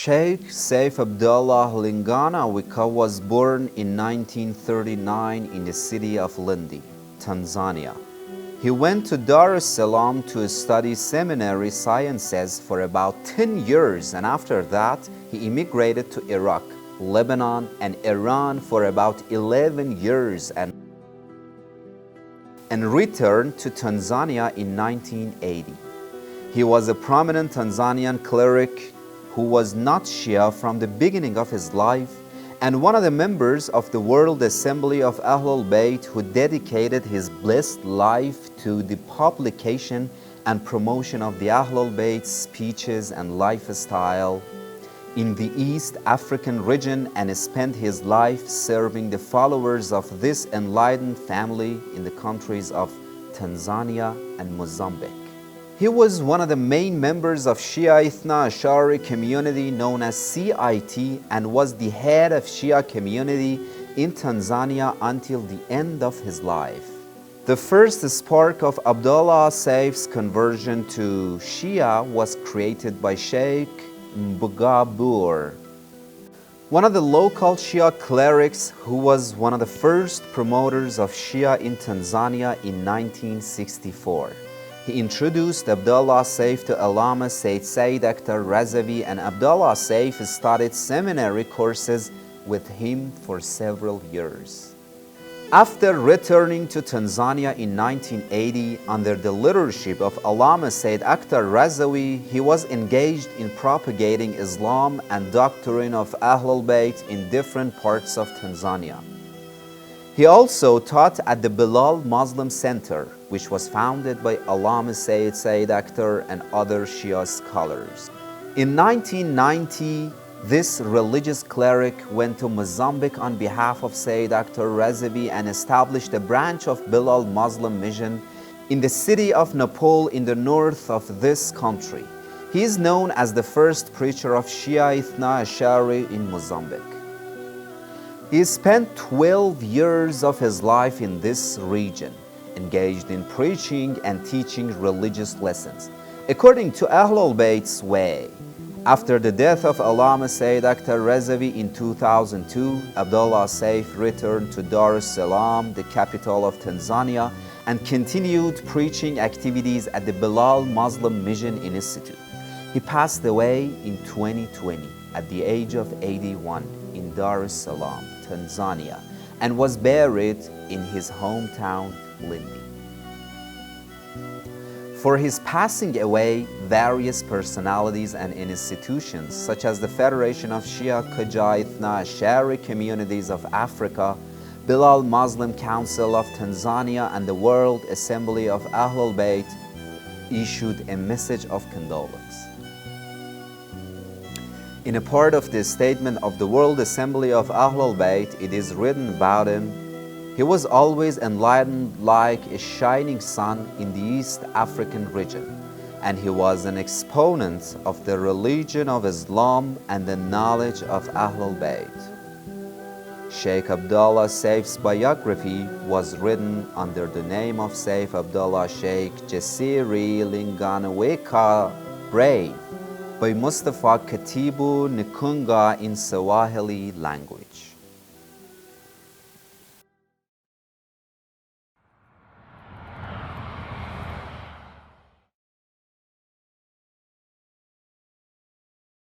Sheikh Saif Abdallah Linganaweka was born in 1939 in the city of Lindi, Tanzania. He went to Dar es Salaam to study seminary sciences for about 10 years, and after that he immigrated to Iraq, Lebanon and Iran for about 11 years and returned to Tanzania in 1980. He was a prominent Tanzanian cleric who was not Shia from the beginning of his life and one of the members of the World Assembly of Ahlal-Bayt who dedicated his blessed life to the publication and promotion of the Ahlal-Bayt speeches and lifestyle in the East African region and spent his life serving the followers of this enlightened family in the countries of Tanzania and Mozambique. He was one of the main members of Shia Ithna Ashari community known as CIT and was the head of Shia community in Tanzania until the end of his life. The first spark of Abdallah Seif's conversion to Shia was created by Sheikh Mbugabur, one of the local Shia clerics who was one of the first promoters of Shia in Tanzania in 1964. He introduced Abdallah Seif to Allama Sayyid Akhtar Razavi, and Abdallah Seif studied seminary courses with him for several years. After returning to Tanzania in 1980 under the leadership of Allama Sayyid Akhtar Razavi, he was engaged in propagating Islam and doctrine of Ahlal-Bayt in different parts of Tanzania. He also taught at the Bilal Muslim Center, which was founded by Allama Sayyid Akhtar and other Shia scholars. In 1990, this religious cleric went to Mozambique on behalf of Sayyid Akhtar Razavi and established a branch of Bilal Muslim Mission in the city of Napoli in the north of this country. He is known as the first preacher of Shia Ithna Ashari in Mozambique. He spent 12 years of his life in this region, engaged in preaching and teaching religious lessons, according to Ahlal-Bayt's way. After the death of Allama Sayyid Akhtar Razavi in 2002, Abdallah Seif returned to Dar es Salaam, the capital of Tanzania, and continued preaching activities at the Bilal Muslim Mission Institute. He passed away in 2020 at the age of 81 in Dar es Salaam, Tanzania, and was buried in his hometown, Lindi. For his passing away, various personalities and institutions, such as the Federation of Shia Qaja Ithna Ashari Communities of Africa, Bilal Muslim Council of Tanzania, and the World Assembly of Ahlal-Bayt, issued a message of condolence. In a part of the statement of the World Assembly of Ahlal-Bayt, it is written about him, "He was always enlightened like a shining sun in the East African region, and he was an exponent of the religion of Islam and the knowledge of Ahlal-Bayt." Sheikh Abdallah Seif's biography was written under the name of Saif Abdallah Sheikh Jasiri Linganaweka Brave by Mustafa Katibu Nikunga in Swahili language.